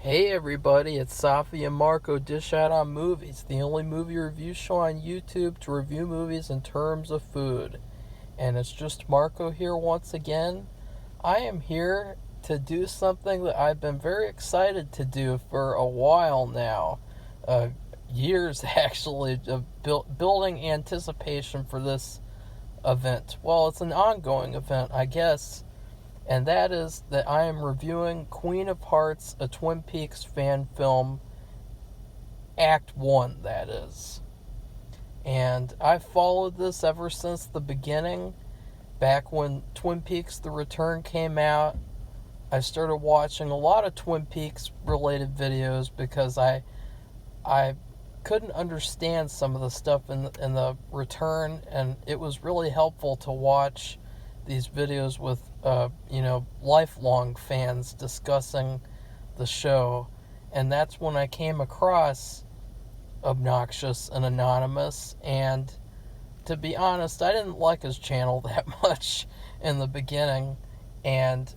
Hey everybody, it's Safi and Marco Dish Out on Movies, the only movie review show on YouTube to review movies in terms of food. And it's just Marco here once again. I am here to do something that I've been very excited to do for a while now. Years actually, of building anticipation for this event. Well, it's an ongoing event, I guess. And that is that I am reviewing Queen of Hearts, a Twin Peaks fan film, Act 1, that is. And I've followed this ever since the beginning. Back when Twin Peaks The Return came out, I started watching a lot of Twin Peaks related videos because I couldn't understand some of the stuff in the Return, and it was really helpful to watch these videos with lifelong fans discussing the show. And that's when I came across Obnoxious and Anonymous, and to be honest, I didn't like his channel that much in the beginning, and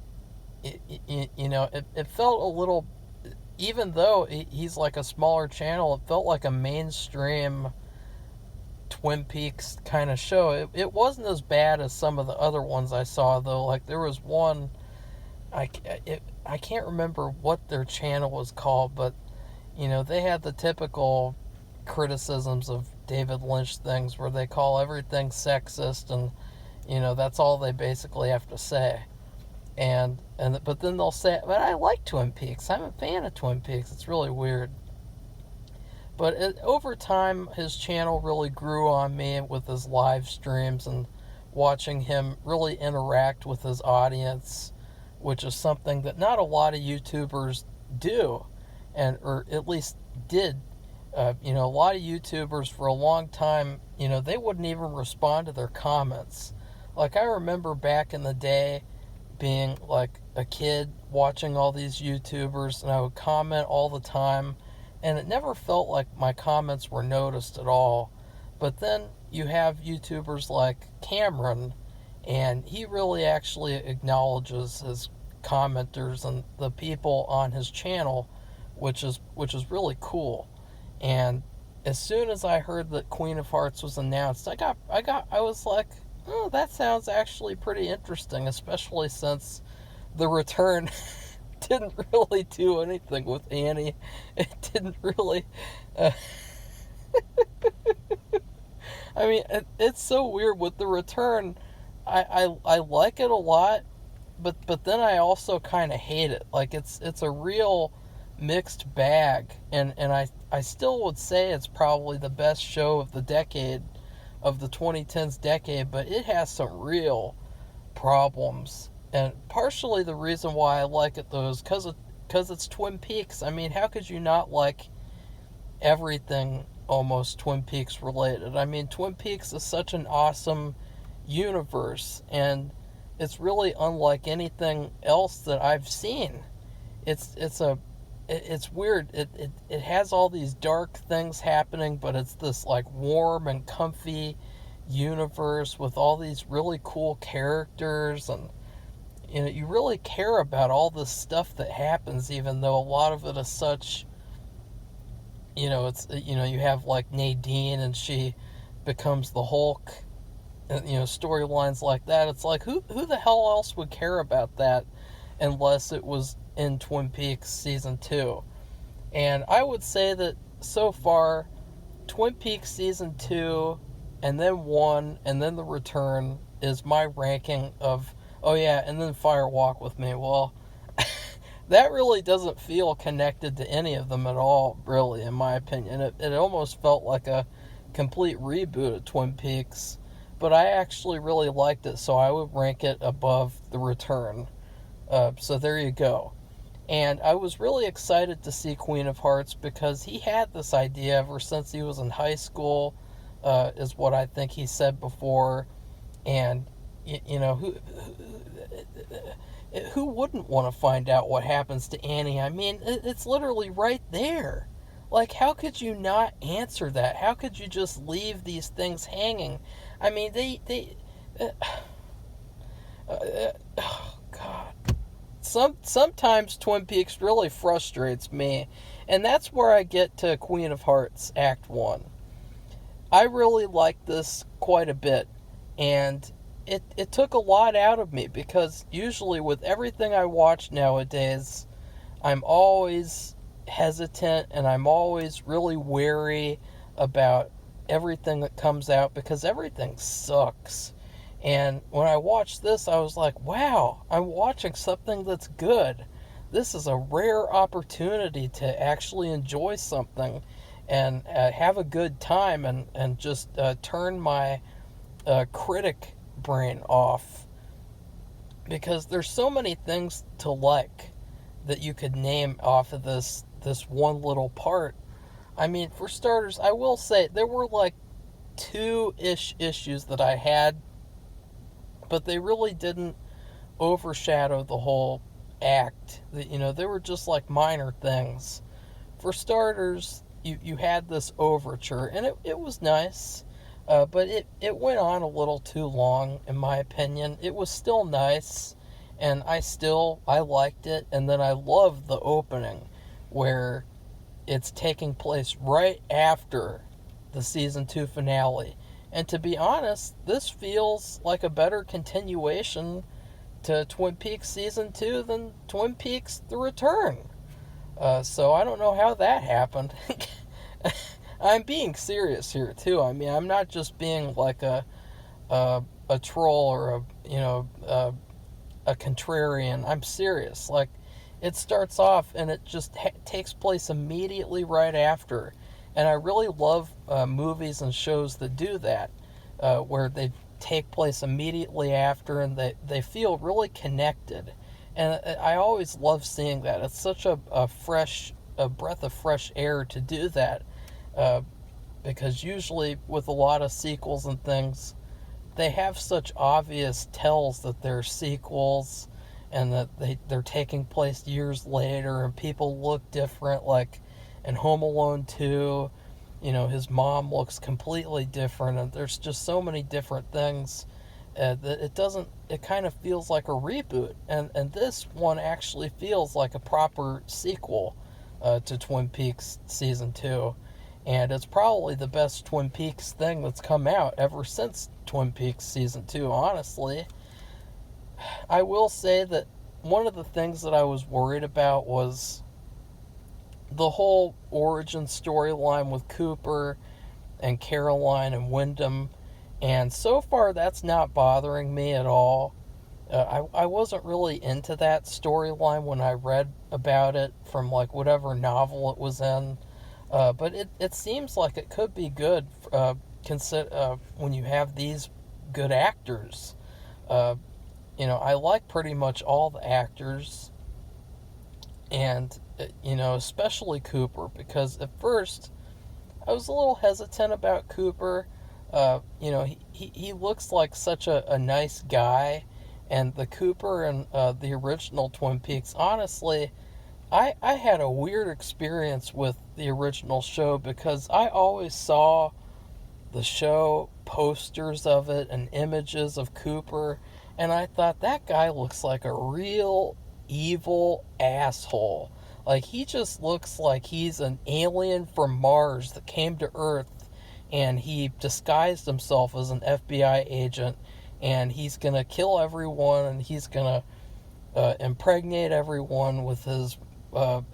it felt a little, even though he's like a smaller channel, it felt like a mainstream Twin Peaks kind of show. It wasn't as bad as some of the other ones I saw, though. Like, there was one, I can't remember what their channel was called, but they had the typical criticisms of David Lynch things where they call everything sexist, and that's all they basically have to say. But then they'll say, but I like Twin Peaks, I'm a fan of Twin Peaks. It's really weird. But over time, his channel really grew on me with his live streams and watching him really interact with his audience, which is something that not a lot of YouTubers do, or at least did. A lot of YouTubers for a long time, they wouldn't even respond to their comments. Like, I remember back in the day being like a kid watching all these YouTubers, and I would comment all the time, and it never felt like my comments were noticed at all. But then you have YouTubers like Cameron, and he really actually acknowledges his commenters and the people on his channel, which is really cool. And as soon as I heard that Queen of Hearts was announced, I was like, oh, that sounds actually pretty interesting, especially since The Return didn't really do anything with Annie. It didn't really. I mean, it's so weird with The Return. I like it a lot, but then I also kind of hate it. Like, it's a real mixed bag, and I still would say it's probably the best show of the decade, of the 2010s decade, but it has some real problems. And partially the reason why I like it, though, is because it's Twin Peaks. I mean, how could you not like everything almost Twin Peaks related? I mean, Twin Peaks is such an awesome universe, and it's really unlike anything else that I've seen. It's weird. It has all these dark things happening, but it's this like warm and comfy universe with all these really cool characters, and you really care about all this stuff that happens, even though a lot of it is such, it's, you have like Nadine and she becomes the Hulk, and, storylines like that. It's like, who the hell else would care about that unless it was in Twin Peaks Season 2? And I would say that so far, Twin Peaks Season 2, and then 1, and then The Return is my ranking of, oh yeah, and then Fire Walk with Me. Well, that really doesn't feel connected to any of them at all, really, in my opinion. It almost felt like a complete reboot of Twin Peaks, but I actually really liked it, so I would rank it above The Return. So there you go. And I was really excited to see Queen of Hearts because he had this idea ever since he was in high school, is what I think he said before. And, who wouldn't want to find out what happens to Annie? I mean, it's literally right there. Like, how could you not answer that? How could you just leave these things hanging? I mean, oh, God. sometimes Twin Peaks really frustrates me, and that's where I get to Queen of Hearts Act 1. I really like this quite a bit, and it took a lot out of me, because usually with everything I watch nowadays, I'm always hesitant and I'm always really wary about everything that comes out, because everything sucks. And when I watched this, I was like, wow, I'm watching something that's good. This is a rare opportunity to actually enjoy something and have a good time, and just turn my critic brain off, because there's so many things to like that you could name off of this one little part. I mean, for starters, I will say there were like two-ish issues that I had, but they really didn't overshadow the whole act. They were just like minor things. For starters, you had this overture, and it was nice, but it went on a little too long, in my opinion. It was still nice, and I liked it, and then I loved the opening, where it's taking place right after the season 2 finale. And to be honest, this feels like a better continuation to Twin Peaks season 2 than Twin Peaks The Return. So I don't know how that happened. I'm being serious here too. I mean, I'm not just being like a troll, or a contrarian. I'm serious. Like, it starts off and it just takes place immediately right after. And I really love movies and shows that do that, where they take place immediately after, and they feel really connected. And I always love seeing that. It's such a breath of fresh air to do that, because usually with a lot of sequels and things, they have such obvious tells that they're sequels, and that they're taking place years later, and people look different. Like in Home Alone 2, his mom looks completely different, and there's just so many different things that it kind of feels like a reboot. And this one actually feels like a proper sequel to Twin Peaks season 2. And it's probably the best Twin Peaks thing that's come out ever since Twin Peaks season 2, honestly. I will say that one of the things that I was worried about was the whole origin storyline with Cooper and Caroline and Wyndham. And so far, that's not bothering me at all. I wasn't really into that storyline when I read about it from like whatever novel it was in. But it seems like it could be good when you have these good actors. I like pretty much all the actors, and especially Cooper, because at first I was a little hesitant about Cooper. He looks like such a nice guy, and the Cooper in the original Twin Peaks, honestly, I had a weird experience with the original show, because I always saw the show posters of it and images of Cooper, and I thought, that guy looks like a real evil asshole. Like, he just looks like he's an alien from Mars that came to Earth, and he disguised himself as an FBI agent, and he's gonna kill everyone, and he's gonna impregnate everyone with his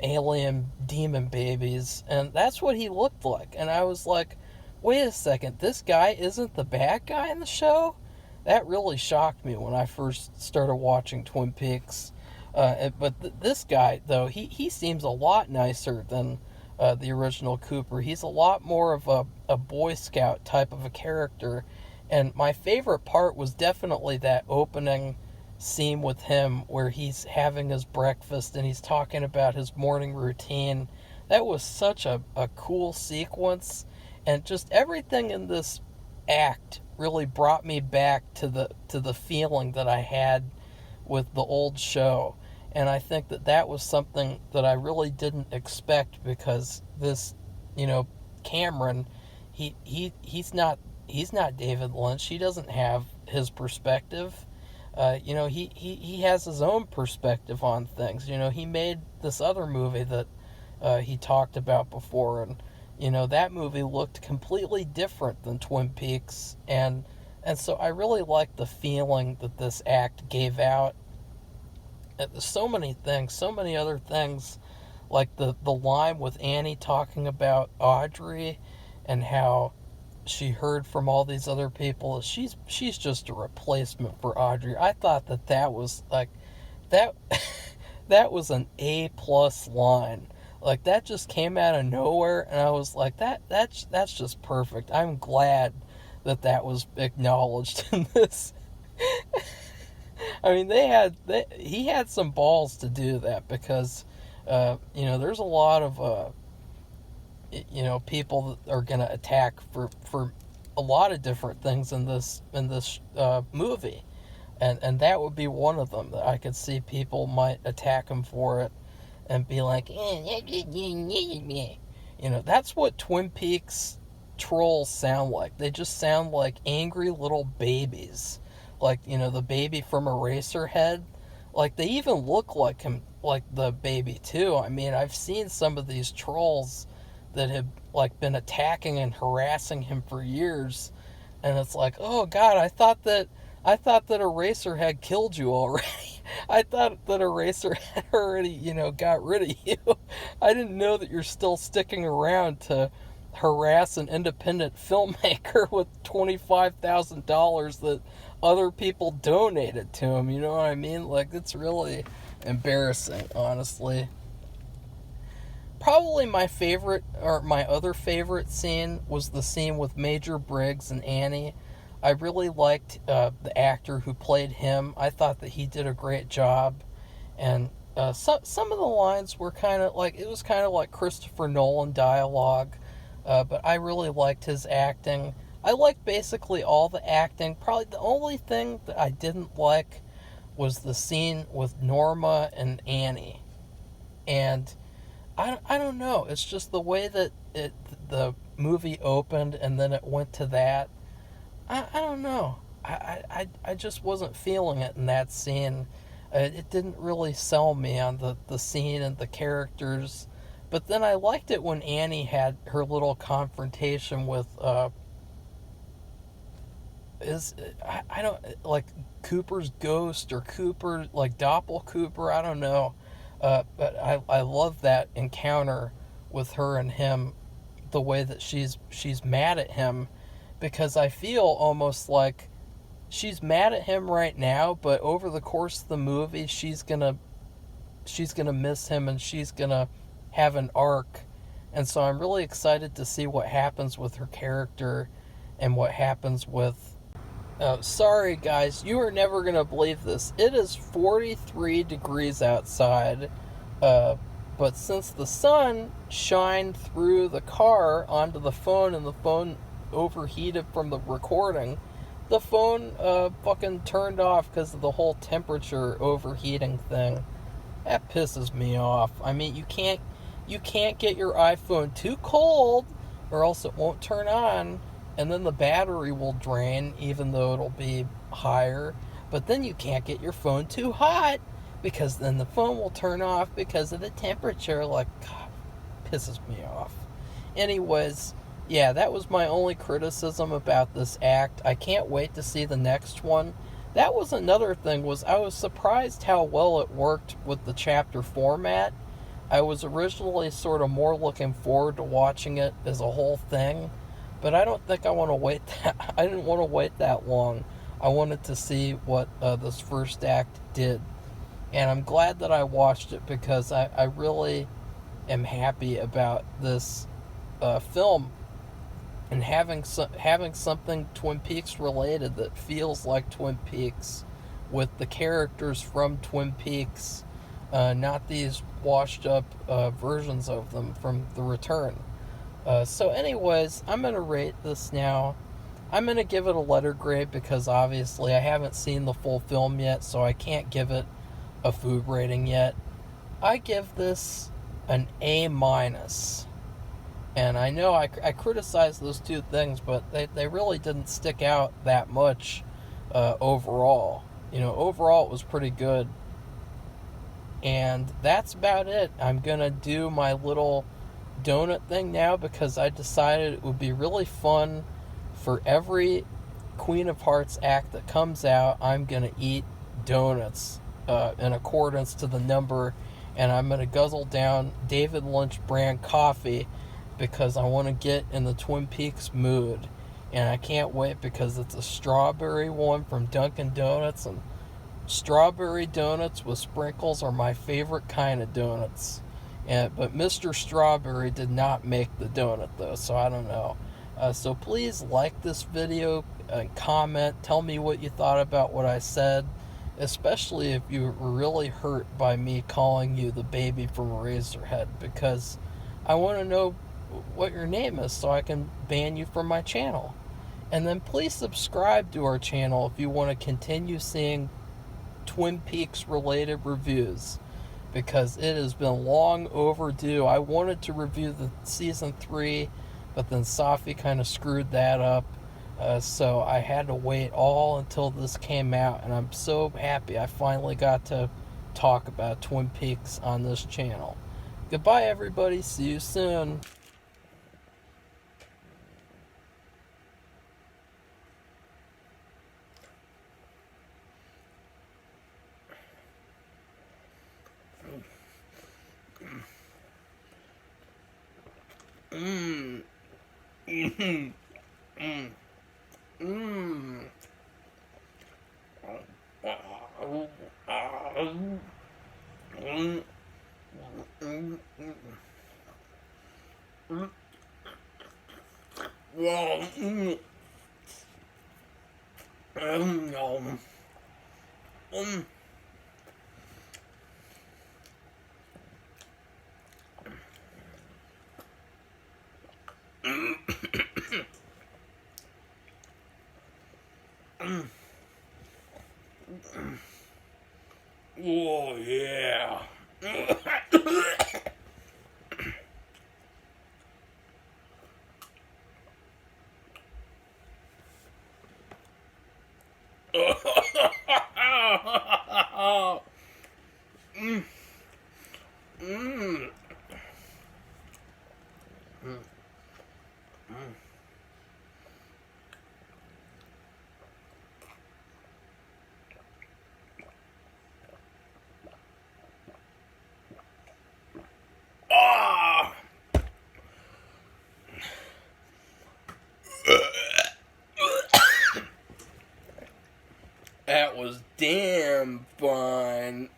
alien demon babies. And that's what he looked like. And I was like, wait a second, this guy isn't the bad guy in the show? That really shocked me when I first started watching Twin Peaks. But this guy, though, he seems a lot nicer than the original Cooper. He's a lot more of a Boy Scout type of a character. And my favorite part was definitely that opening scene with him, where he's having his breakfast and he's talking about his morning routine. That was such a cool sequence. And just everything in this act really brought me back to the feeling that I had with the old show. And I think that was something that I really didn't expect, because this, Cameron, he's not David Lynch. He doesn't have his perspective. he has his own perspective on things. He made this other movie that he talked about before, and that movie looked completely different than Twin Peaks, and so I really liked the feeling that this act gave out. So many things, so many other things, like the line with Annie talking about Audrey and how she heard from all these other people she's just a replacement for Audrey. I thought that was like that that was an A+ line. Like, that just came out of nowhere, and I was like, that's just perfect. I'm glad that was acknowledged in this. I mean, he had some balls to do that, because there's a lot of people that are going to attack for a lot of different things in this movie, and that would be one of them that I could see people might attack him for it and be like, that's what Twin Peaks trolls sound like. They just sound like angry little babies, like the baby from Eraserhead. Like, they even look like him, like the baby too. I mean, I've seen some of these trolls that have like been attacking and harassing him for years, and it's like, oh God, I thought that Eraserhead killed you already. I thought that Eraserhead already, got rid of you. I didn't know that you're still sticking around to harass an independent filmmaker with $25,000 that other people donated to him. You know what I mean? Like, it's really embarrassing, honestly. Probably my favorite, or my other favorite scene, was the scene with Major Briggs and Annie. I really liked the actor who played him. I thought that he did a great job. And some of the lines were kind of like, it was kind of like Christopher Nolan dialogue. But I really liked his acting. I liked basically all the acting. Probably the only thing that I didn't like was the scene with Norma and Annie. And I don't know. It's just the way that the movie opened and then it went to that. I don't know. I just wasn't feeling it in that scene. It didn't really sell me on the scene and the characters. But then I liked it when Annie had her little confrontation with I don't, like, Cooper's ghost, or Cooper, like Doppel Cooper, I don't know. But I love that encounter with her and him, the way that she's mad at him, because I feel almost like she's mad at him right now, but over the course of the movie she's gonna miss him, and she's gonna have an arc. And so I'm really excited to see what happens with her character and what happens with sorry guys, you are never gonna believe this. It is 43 degrees outside, but since the sun shined through the car onto the phone and the phone overheated from the recording, the phone fucking turned off because of the whole temperature overheating thing. That pisses me off. I mean, you can't get your iPhone too cold, or else it won't turn on, and then the battery will drain even though it'll be higher. But then you can't get your phone too hot, because then the phone will turn off because of the temperature. Like, God, pisses me off. Anyways, yeah, that was my only criticism about this act. I can't wait to see the next one. That was another thing, was I was surprised how well it worked with the chapter format. I was originally sort of more looking forward to watching it as a whole thing, but I don't think I want to wait that. I didn't want to wait that long. I wanted to see what this first act did, and I'm glad that I watched it, because I really am happy about this film, and having something Twin Peaks related that feels like Twin Peaks, with the characters from Twin Peaks, not these washed up versions of them from The Return. So anyways, I'm going to rate this now. I'm going to give it a letter grade, because obviously I haven't seen the full film yet, so I can't give it a food rating yet. I give this an A-. And I know I criticized those two things, but they really didn't stick out that much overall. overall it was pretty good. And that's about it. I'm going to do my little donut thing now because I decided it would be really fun for every Queen of Hearts act that comes out. I'm going to eat donuts in accordance to the number, and I'm going to guzzle down David Lynch brand coffee because I want to get in the Twin Peaks mood. And I can't wait because it's a strawberry one from Dunkin' Donuts, and strawberry donuts with sprinkles are my favorite kind of donuts. But Mr. Strawberry did not make the donut though, so I don't know. So please like this video and comment. Tell me what you thought about what I said, especially if you were really hurt by me calling you the baby from Eraserhead, because I want to know what your name is so I can ban you from my channel. And then please subscribe to our channel if you want to continue seeing Twin Peaks related reviews, because it has been long overdue. I wanted to review the season 3, but then Safi kind of screwed that up, so I had to wait all until this came out, and I'm so happy I finally got to talk about Twin Peaks on this channel. Goodbye everybody, see you soon. Mmm. Mmm. Mmm. Mmm. Oh yeah. Mm. Mm. Mm. Mm. Ah! That was damn fun.